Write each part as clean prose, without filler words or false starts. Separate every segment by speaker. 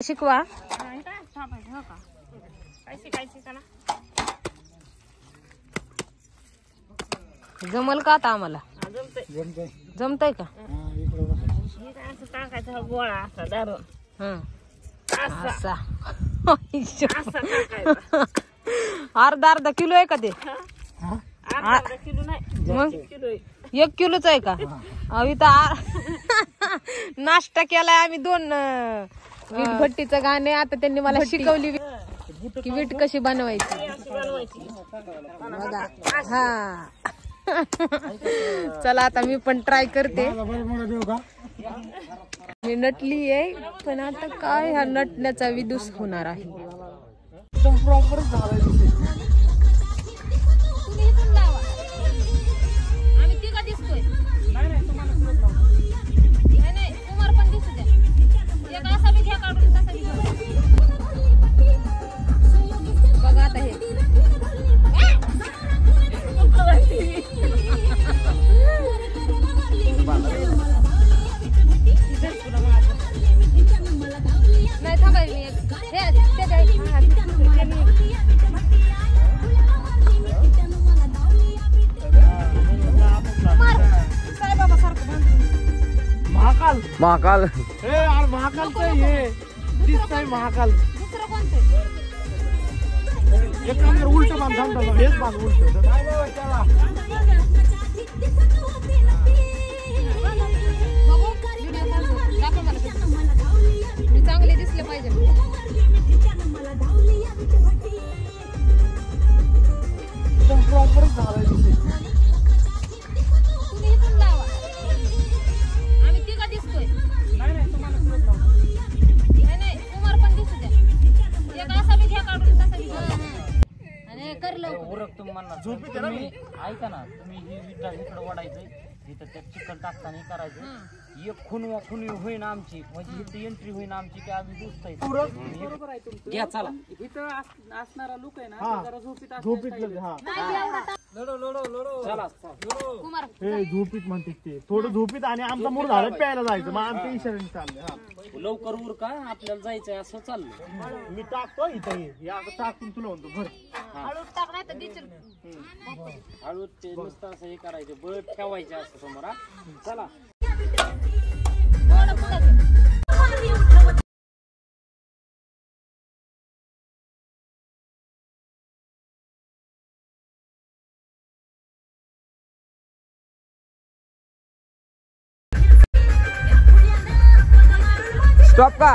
Speaker 1: शिकवा. जमल का आता आम्हाला? जमतय का?
Speaker 2: टाकायचा गोळा असा दारून
Speaker 1: असा अर्धा अर्धा किलो आहे का ते?
Speaker 2: अर्धा किलो नाही,
Speaker 1: मग
Speaker 2: किलो आहे.
Speaker 1: 1 किलोच आहे का? इथं नाश्ता केलाय आम्ही 2 वीट भट्टीचं गाणे. आता त्यांनी मला शिकवली की वीट कशी बनवायची.
Speaker 2: अशी बनवायची.
Speaker 1: बघा हा. चला आता मी पण ट्राय करते. मी नटली आहे पण आता काय ह्या नटण्याचा विदूस होणार आहे.
Speaker 3: एकदम प्रॉपर झालाय.
Speaker 1: बघा आता हे नाही
Speaker 3: महाकाल
Speaker 4: महाकाल
Speaker 3: हे यार महाकालचं हे दिसतंय. महाकाल
Speaker 1: दुसरं कोणतं?
Speaker 3: एक नंबर उलट बांध. हेच बांध उलट.
Speaker 1: दाखव मला मी चांगले दिसले पाहिजे.
Speaker 3: एकदम प्रॉपर झालाय.
Speaker 1: तुम्ही इथून लावा. आम्ही तिघा दिसतोय.
Speaker 3: नाही तुम्हाला
Speaker 1: नाही कुमार पण दिसू द्या. एक असा बी घ्या काढून तसा बी घ्या. आणि कर लवकर.
Speaker 3: झोपीत आहे ना मी.
Speaker 5: ऐका ना, तुम्ही ही विटा इकडं वाढायचं, इथं त्यात चिकन टाकताना करायचं. एक खुनवी होईन आमची, म्हणजे इथं एंट्री होईन आमची की आम्ही दुसतंय.
Speaker 2: बरोबर आहे तुमचं.
Speaker 5: घ्या चला.
Speaker 2: इथं असणारा लोक आहे ना,
Speaker 3: हा.
Speaker 2: ते जरा झोपीत असतात.
Speaker 3: झोपीत हा.
Speaker 5: चला
Speaker 1: कुमार
Speaker 3: हे झोपीत म्हणते ते. थोडं झोपीत आणि आमचा मूड झाला प्यायला जायचं. मग आमच्या इशाऱ्याने चाललंय. हा
Speaker 5: लवकर उर का आपल्याला जायचंय असं चाललंय.
Speaker 3: मी टाकतो इथं हे असं टाकून तुला म्हणतो भर.
Speaker 1: हळू टाक नाही तर दिसर.
Speaker 5: हळू ते नुसतं असं हे करायचं, बळ ठेवायचं असं समोर. हा चला.
Speaker 1: थोडं पुढं घे.
Speaker 4: स्टॉप का?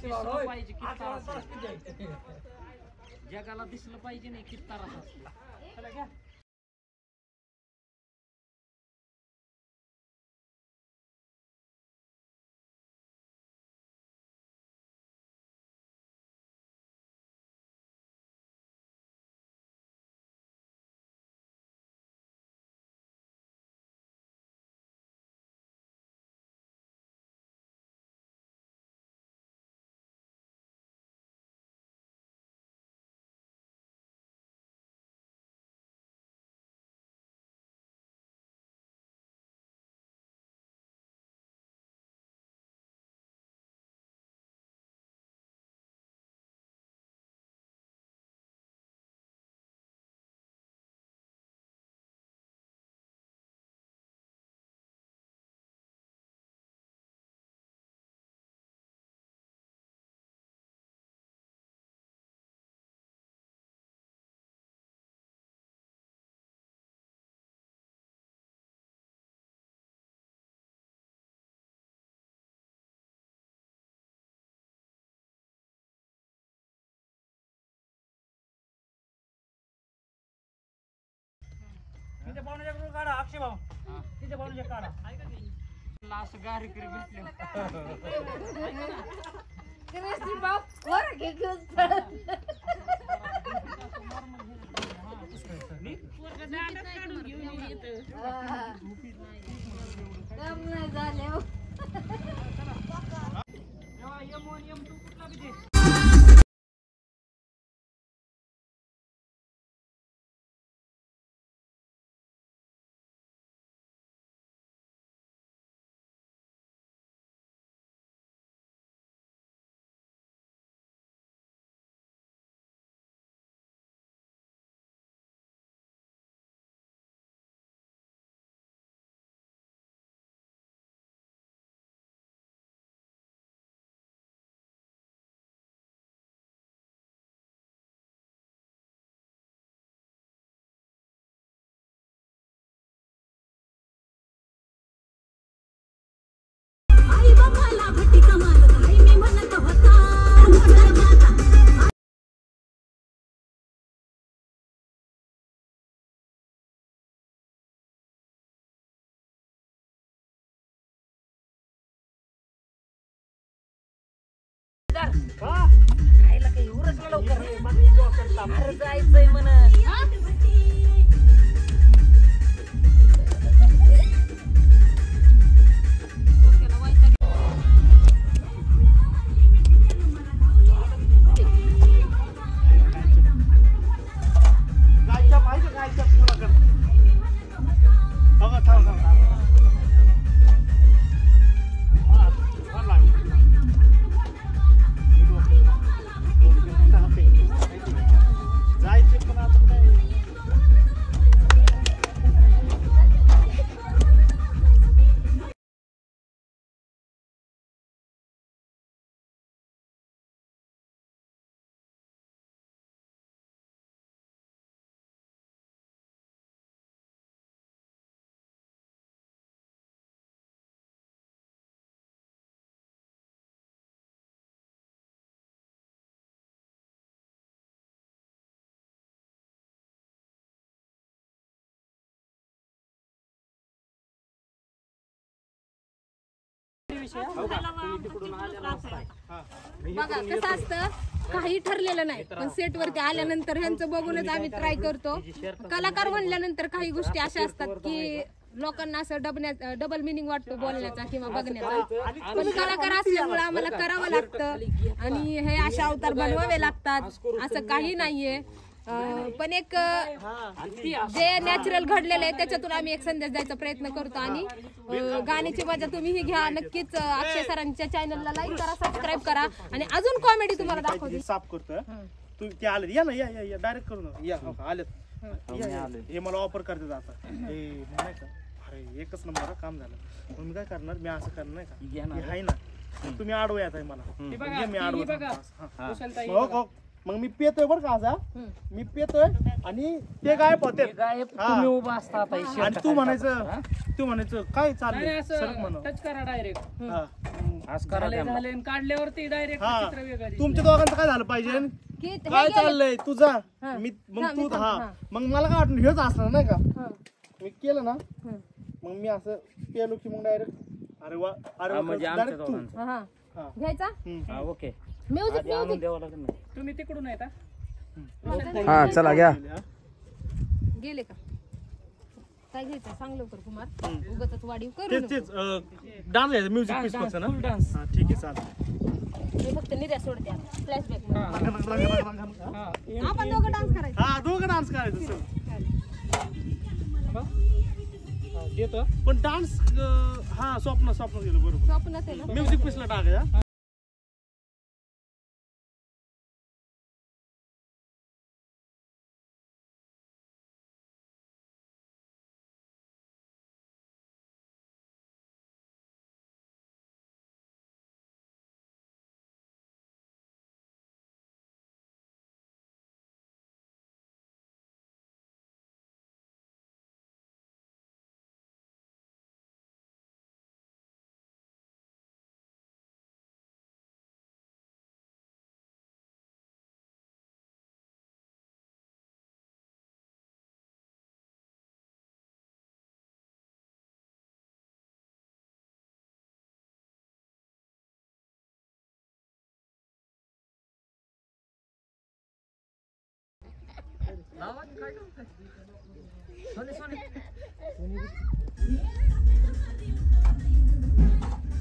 Speaker 5: दिसलं पाहिजे किती त्रास आहे. जगाला दिसलं पाहिजे नाही किती त्रास असतो. चला घ्या.
Speaker 3: तिथे पाहुण्याकडून काढा अक्षय भाऊ. तिथे पाहुण्याच्या काढा.
Speaker 5: असं गारीकरी भेटले
Speaker 2: खायला काही उरकलं लवकर जायचंय म्हण.
Speaker 3: गायच्या पाहिजे गायच्या कोणाकडे. थांबा थांबा थांबा. जायचे पण आता काय
Speaker 1: बघा कसं असतं, काही ठरलेलं नाही, पण सेट वरती आल्यानंतर ह्यांचं बघूनच आम्ही ट्राय करतो. कलाकार म्हणल्यानंतर काही गोष्टी अशा असतात की लोकांना असं डबल मिनिंग वाटतो बोलण्याचा किंवा बघण्याचा, पण कलाकार असल्यामुळे आम्हाला करावं लागतं आणि हे असे अवतार बनवावे लागतात, असं काही नाहीये. पण एक जे नॅचरल घडलेलं आहे त्याच्यातून आम्ही एक संदेश द्यायचा प्रयत्न करतो आणि गाण्याची मजा तुम्हीही घ्या. नक्कीच अक्षय सरांच्या चॅनलला लाईक करा, सबस्क्राईब करा आणि अजून कॉमेडी तुम्हाला दाखवते.
Speaker 3: साफ करतोय तू ते आले या ना या या या डायरेक्ट करू ना या आलेत. हे मला ऑफर करतात आता हे नाही का. अरे एकच नंबर काम झालं. पण मी काय करणार, मी असं करणार नाही का, आहे ना तुम्ही आडवयात आहे मला, मी आडवत मग मी पेतोय बरं का असा, मी पेतोय आणि ते गायब होते.
Speaker 5: गायब
Speaker 3: हा.
Speaker 5: तुम्ही उभा असता आता हे
Speaker 3: आणि
Speaker 5: शेत
Speaker 3: तू
Speaker 5: टाकायचं.
Speaker 3: म्हणायचं काय चाललंय सरक म्हणून.
Speaker 4: टच करा डायरेक्ट.
Speaker 3: हा.
Speaker 5: आज करा त्यांना.
Speaker 4: झाले आणि काढल्यावरती डायरेक्ट
Speaker 3: हा.
Speaker 4: चित्र वेगळं दिसतं.
Speaker 3: तुमच्या दोघांचं काय झालं पाहिजे,
Speaker 1: की हे
Speaker 3: काय
Speaker 1: गेले.
Speaker 3: चाललंय तुझा
Speaker 1: हा.
Speaker 3: मी
Speaker 1: हा,
Speaker 3: मग
Speaker 1: मी
Speaker 3: तू
Speaker 1: थांब,
Speaker 3: हा
Speaker 1: हा.
Speaker 3: मग मला काय वाटलं हेच असणार नाही का.
Speaker 1: हा.
Speaker 3: मी केलं ना
Speaker 1: हं.
Speaker 3: मग मी असं पेलो की मग डायरेक्ट अरे वा अरे
Speaker 5: हा,
Speaker 3: वा,
Speaker 5: म्हणजे आमच्या
Speaker 3: direct तू.
Speaker 5: दोघांचं.
Speaker 1: हा.
Speaker 3: हा.
Speaker 1: घ्यायचा
Speaker 3: हम्म.
Speaker 5: हा, ओके
Speaker 1: म्युझिक
Speaker 5: आधी आणून द्यावं लागेल ना.
Speaker 4: तुम्ही तिकडून येता.
Speaker 6: हा चला घ्या.
Speaker 1: गेले का काय घ्यायचं सांग लवकर कुमार उगाचच वाढीव करू
Speaker 3: तेच
Speaker 1: नको.
Speaker 3: तेच डान्स घ्यायचं म्युझिक पीस फक्त ना.
Speaker 5: फुल डान्स.
Speaker 3: हा ठीक आहे चालेल.
Speaker 1: मी फक्त निर्या सोडते फ्लॅशबॅक
Speaker 3: हा.
Speaker 1: आपण दोघं डान्स करायचं.
Speaker 3: हा दोघं डान्स करायचं सर.
Speaker 4: देतो.
Speaker 3: पण डान्स हा स्वप्न गेलं बरोबर.
Speaker 1: स्वप्नच आहे ना
Speaker 3: म्युझिक पीसला टाकायचा.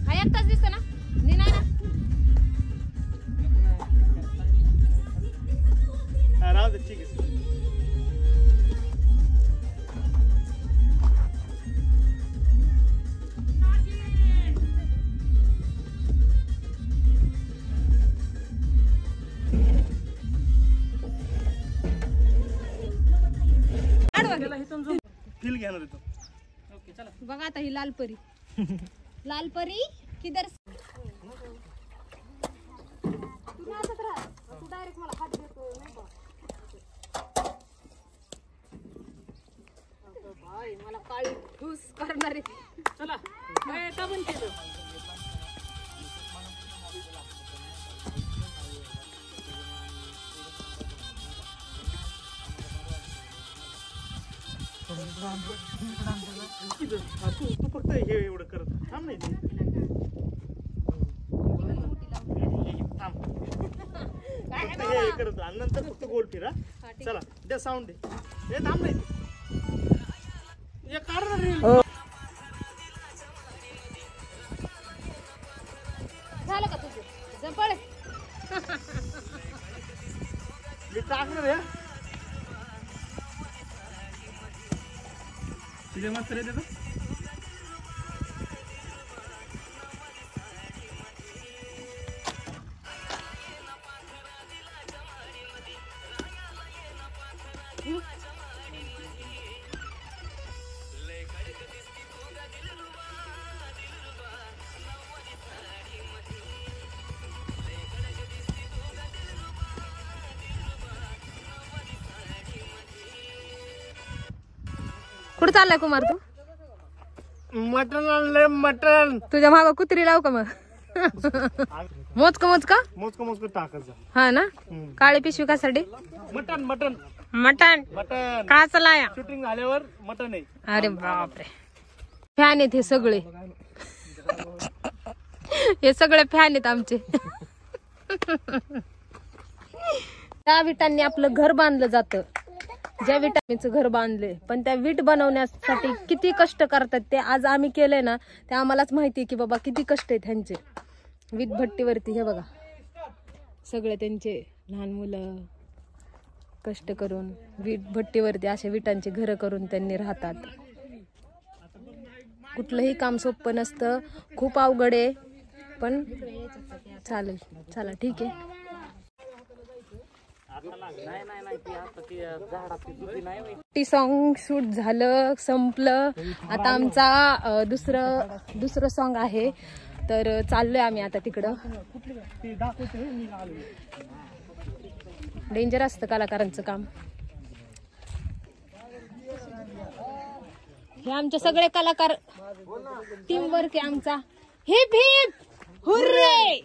Speaker 1: हा एकटाच दिसतो ना मी नाही ना
Speaker 3: हा, राहू दे ठीक आहे. फील घेणार आहे तो.
Speaker 4: ओके चला.
Speaker 1: बघा आता ही लाल परी लाल परी किधर तुम्ही असंच राहा तू डायरेक्ट मला हात देतो नाही का भाई मला काळी ठूस करणारे
Speaker 4: चला. काय का म्हणते तो?
Speaker 3: हा, तू फक्त हे एवढं करत थांब नाही ते. थांब फक्त हे करत आणि नंतर फक्त गोल फिरा. चला द्या साऊंड दे. हे थांब नाही हे काढ ना रील.
Speaker 1: झालं का तुझं जपळ
Speaker 3: मी टाकणार आहे.
Speaker 4: तुझे मस्त रे देतो.
Speaker 1: कुठं चाललाय कुमार तू
Speaker 3: मटन आणलंय मटन.
Speaker 1: तुझ्या मागं कुत्री लाव का मग मोजका
Speaker 3: मोजकं टाकायचं.
Speaker 1: हा ना काळी पिशवी कासाठी
Speaker 3: मटन मटन
Speaker 1: मटण
Speaker 3: मटन
Speaker 1: का चलाया
Speaker 3: शूटिंग झाल्यावर मटन आहे.
Speaker 1: अरे बापरे फॅन आहेत हे सगळे हे सगळे फॅन आहेत आमचे त्या विटांनी आपलं घर बांधलं जातं. ज्या विटांचं घर बांधले पण त्या वीट बनवण्यासाठी किती कष्ट करतात ते आज आम्ही केलंय ना ते आम्हालाच माहिती की बाबा किती कष्ट आहेत त्यांचे. वीट भट्टीवरती हे बघा सगळे त्यांचे लहान मुलं कष्ट करून वीट भट्टीवरती अशा विटांची घरं करून त्यांनी राहतात. कुठलंही काम सोपं नसतं खूप अवघड आहे पण चालेल. चला ठीक आहे. टी सॉन्ग शूट झालं संपलं. आता आमचा दुसरं सॉन्ग आहे तर चाललोय आम्ही आता तिकडं. डेंजर असतं कलाकारांचं काम. हे आमचे सगळे कलाकार टीम वर्क आहे आमचा. Heap heap hurray.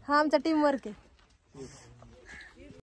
Speaker 1: हा आमचा टीम वर्क आहे.